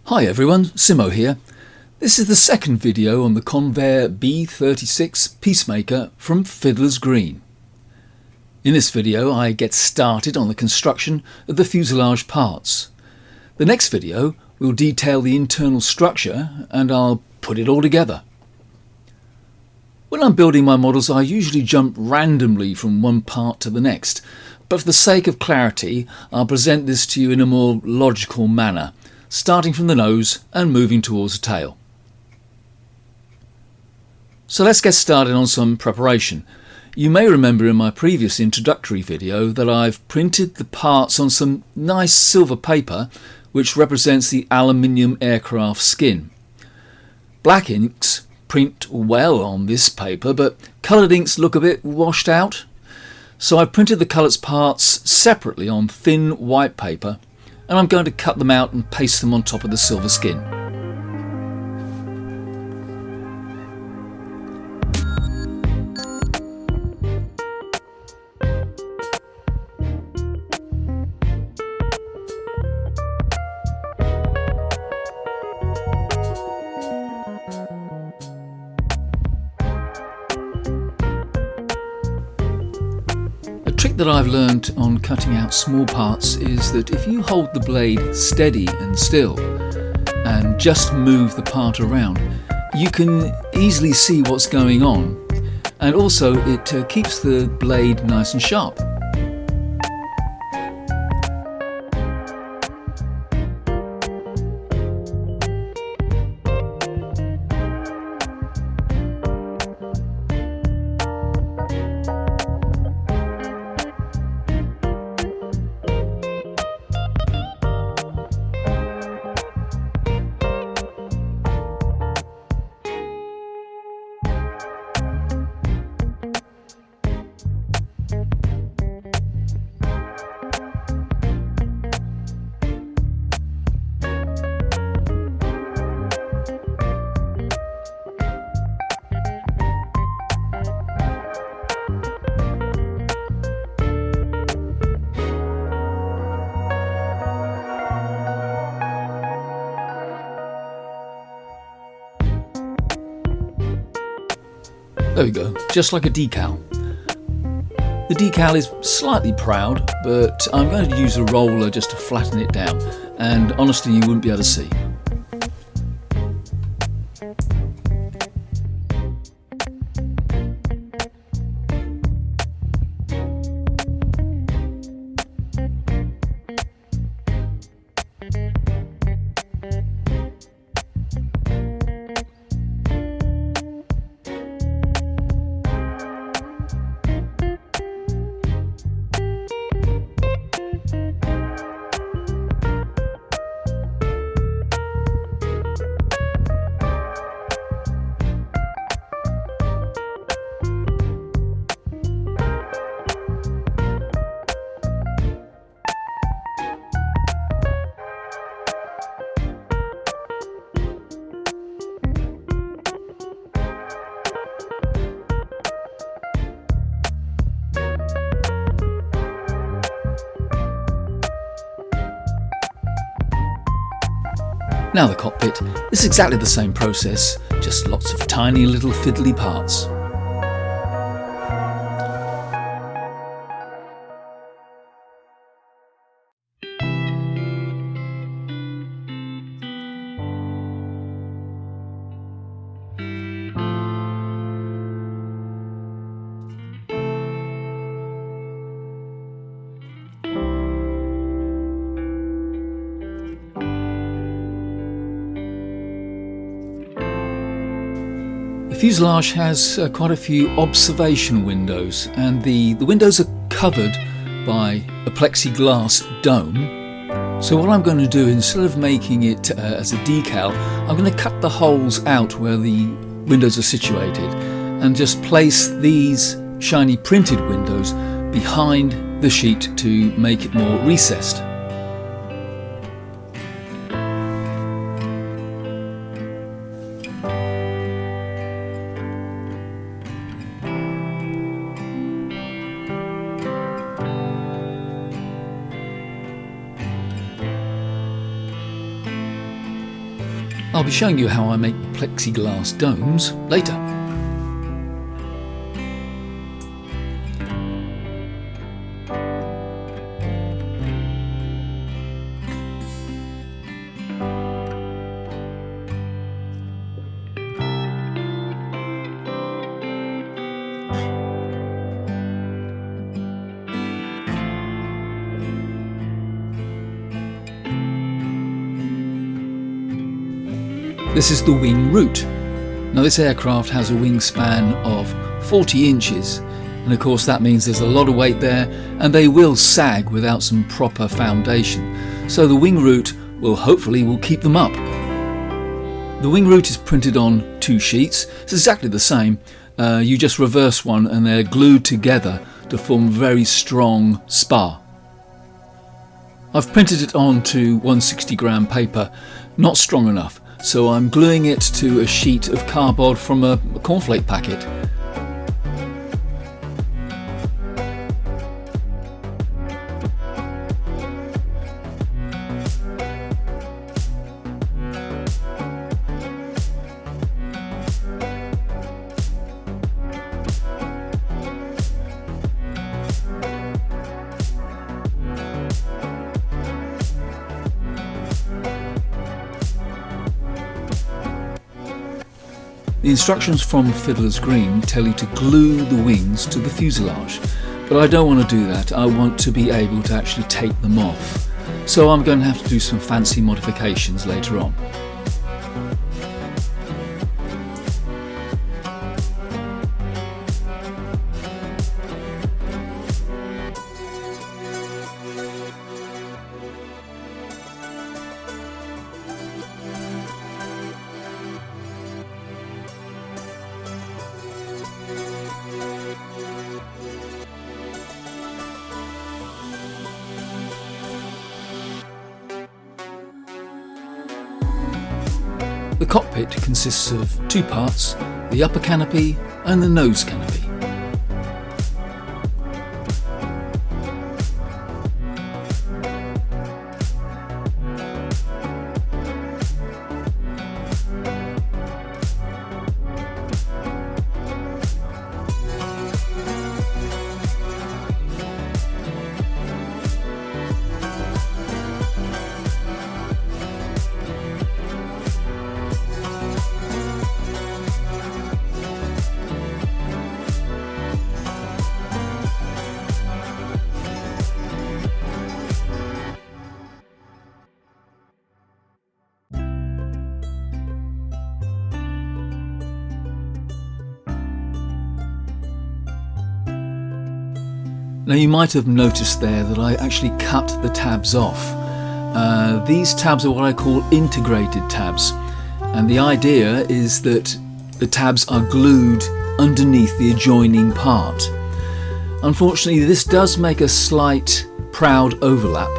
Hi everyone, Simo here. This is the second video on the Convair B-36 Peacemaker from Fiddlers Green. In this video I get started on the construction of the fuselage parts. The next video will detail the internal structure and I'll put it all together. When I'm building my models I usually jump randomly from one part to the next, but for the sake of clarity I'll present this to you in a more logical manner, starting from the nose and moving towards the tail. So let's get started on some preparation. You may remember in my previous introductory video that I've printed the parts on some nice silver paper which represents the aluminium aircraft skin. Black inks print well on this paper, but coloured inks look a bit washed out. So I've printed the coloured parts separately on thin white paper, and I'm going to cut them out and paste them on top of the silver skin. A trick that I've learned on cutting out small parts is that if you hold the blade steady and still and just move the part around, you can easily see what's going on, and also it keeps the blade nice and sharp. There we go, just like a decal. The decal is slightly proud, but I'm going to use a roller just to flatten it down, and honestly you wouldn't be able to see. Now the cockpit is exactly the same process, just lots of tiny little fiddly parts. The fuselage has quite a few observation windows, and the windows are covered by a plexiglass dome. So what I'm going to do, instead of making it as a decal, I'm going to cut the holes out where the windows are situated and just place these shiny printed windows behind the sheet to make it more recessed. I'll be showing you how I make plexiglass domes later. This is the wing root. Now this aircraft has a wingspan of 40 inches, and of course that means there's a lot of weight there and they will sag without some proper foundation. So the wing root will hopefully keep them up. The wing root is printed on 2 sheets. It's exactly the same. You just reverse one and they're glued together to form very strong spar. I've printed it onto 160-gram paper, not strong enough. So I'm gluing it to a sheet of cardboard from a cornflake packet. The instructions from Fiddlers Green tell you to glue the wings to the fuselage, but I don't want to do that. I want to be able to actually take them off. So I'm going to have to do some fancy modifications later on. The cockpit consists of 2 parts, the upper canopy and the nose canopy. Now you might have noticed there that I actually cut the tabs off. These tabs are what I call integrated tabs, and the idea is that the tabs are glued underneath the adjoining part. Unfortunately, this does make a slight proud overlap,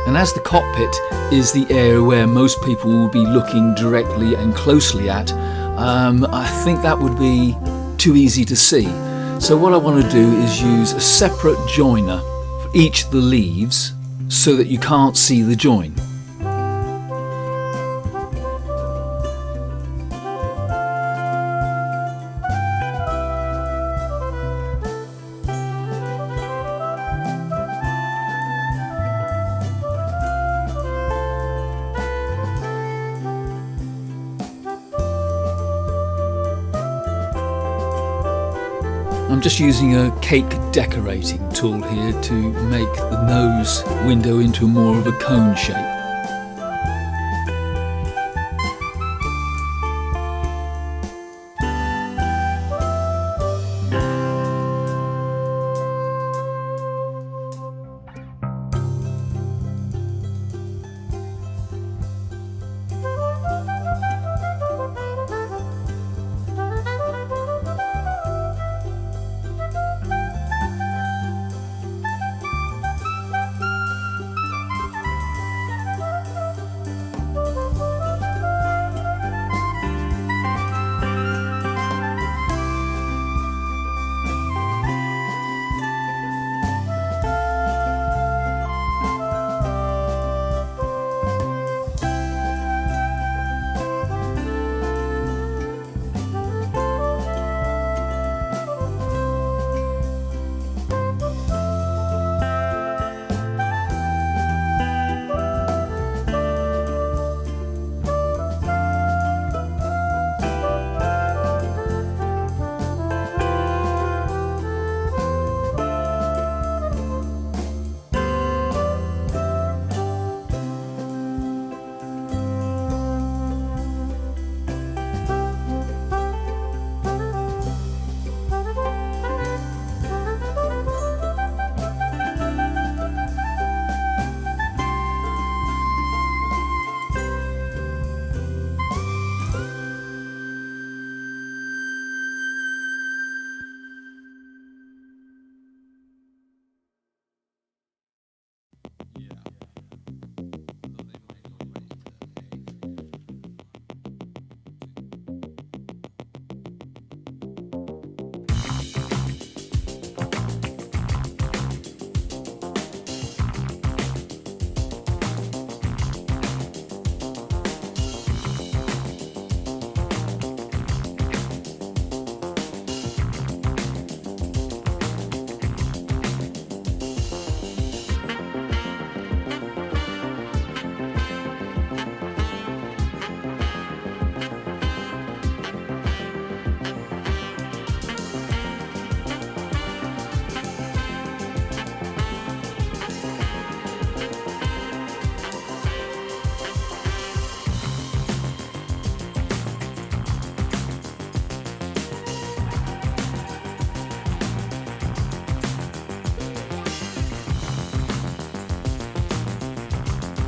and as the cockpit is the area where most people will be looking directly and closely at, I think that would be too easy to see. So what I want to do is use a separate joiner for each of the leaves so that you can't see the join. I'm just using a cake decorating tool here to make the nose window into more of a cone shape.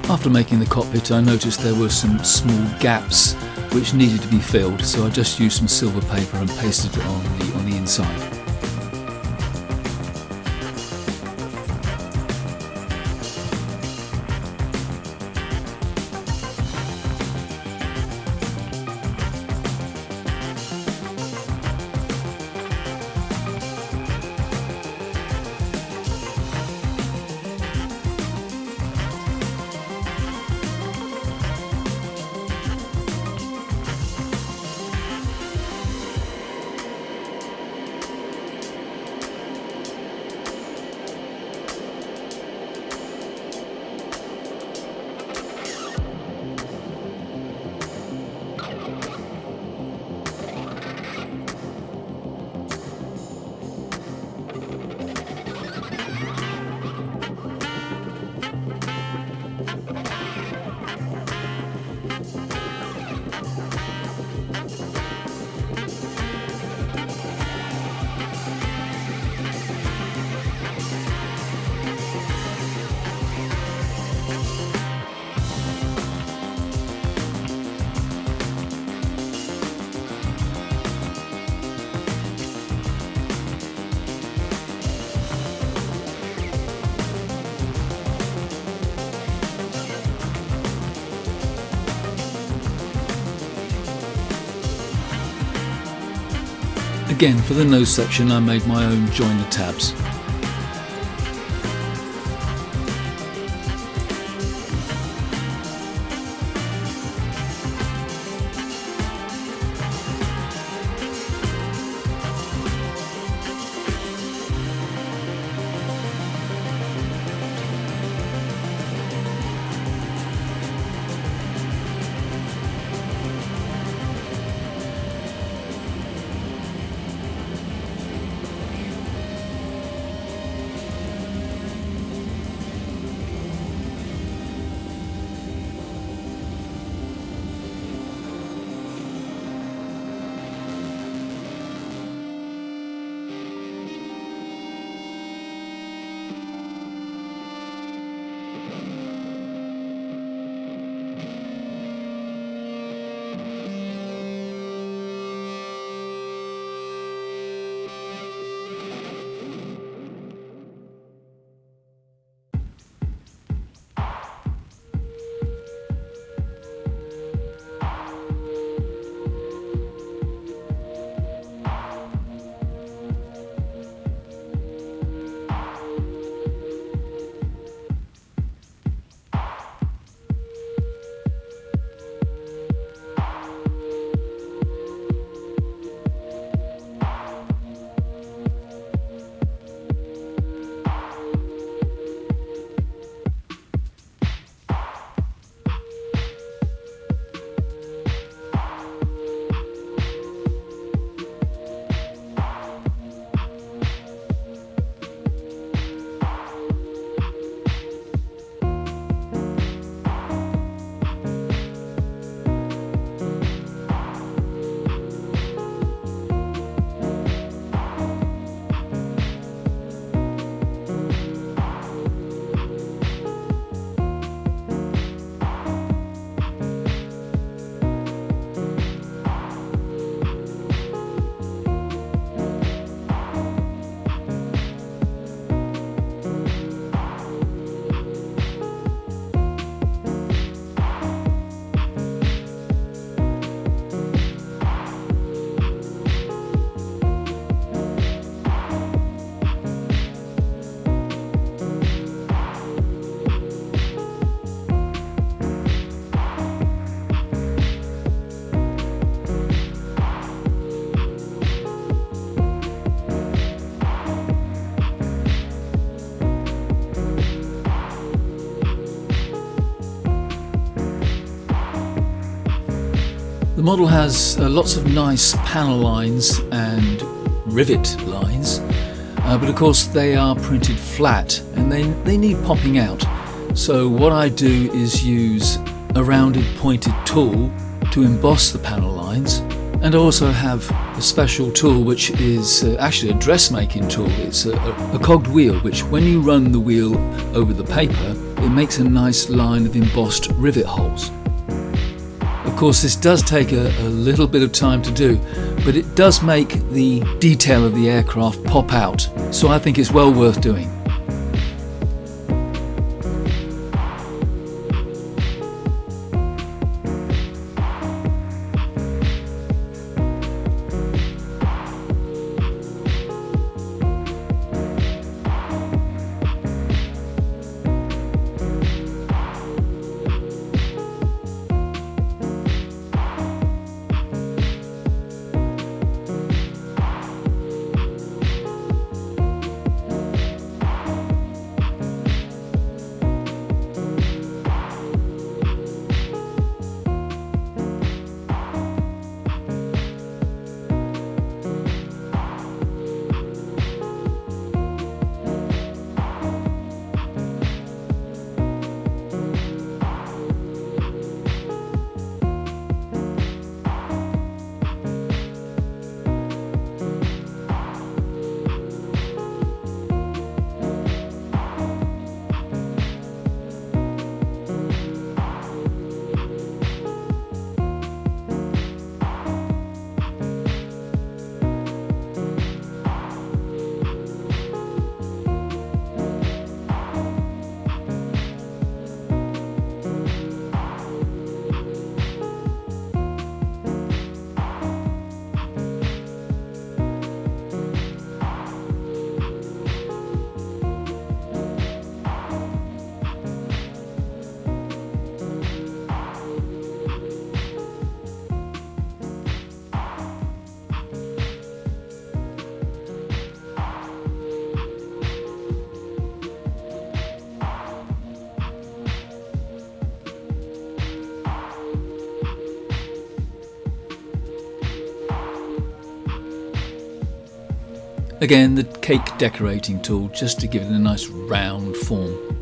After making the cockpit, I noticed there were some small gaps which needed to be filled, so I just used some silver paper and pasted it on the inside. Again, for the nose section, I made my own joiner tabs. The model has lots of nice panel lines and rivet lines, but of course they are printed flat and they need popping out. So what I do is use a rounded pointed tool to emboss the panel lines, and I also have a special tool which is actually a dressmaking tool. It's a cogged wheel, which when you run the wheel over the paper, it makes a nice line of embossed rivet holes. Of course, this does take a little bit of time to do, but it does make the detail of the aircraft pop out, so I think it's well worth doing. Again, the cake decorating tool, just to give it a nice round form.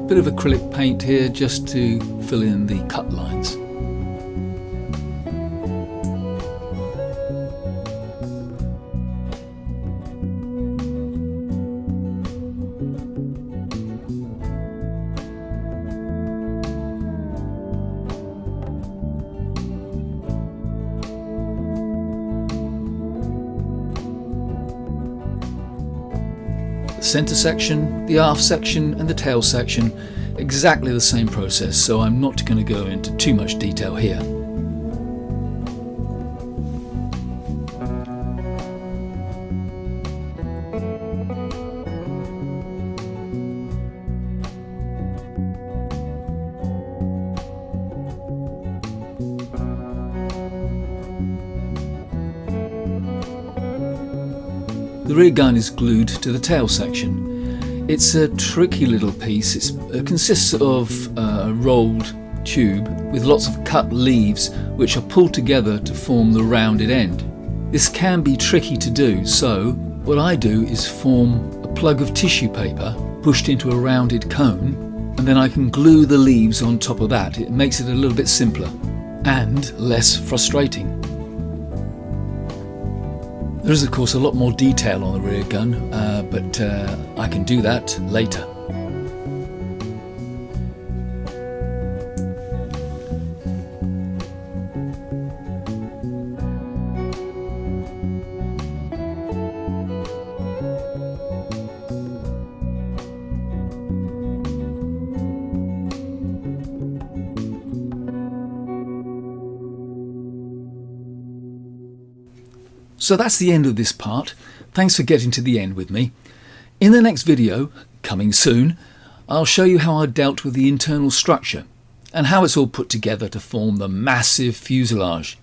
Bit of acrylic paint here just to fill in the cut lines. The centre section, the aft section and the tail section, exactly the same process, so I'm not going to go into too much detail here. The rear gun is glued to the tail section. It's a tricky little piece. It consists of a rolled tube with lots of cut leaves which are pulled together to form the rounded end. This can be tricky to do, so what I do is form a plug of tissue paper pushed into a rounded cone, and then I can glue the leaves on top of that. It makes it a little bit simpler and less frustrating. There is of course a lot more detail on the rear gun, but I can do that later. So that's the end of this part. Thanks for getting to the end with me. In the next video, coming soon, I'll show you how I dealt with the internal structure. and how it's all put together to form the massive fuselage.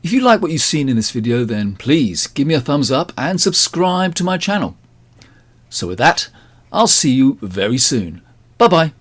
If you like what you've seen in this video, then please give me a thumbs up and subscribe to my channel. So with that, I'll see you very soon. Bye bye.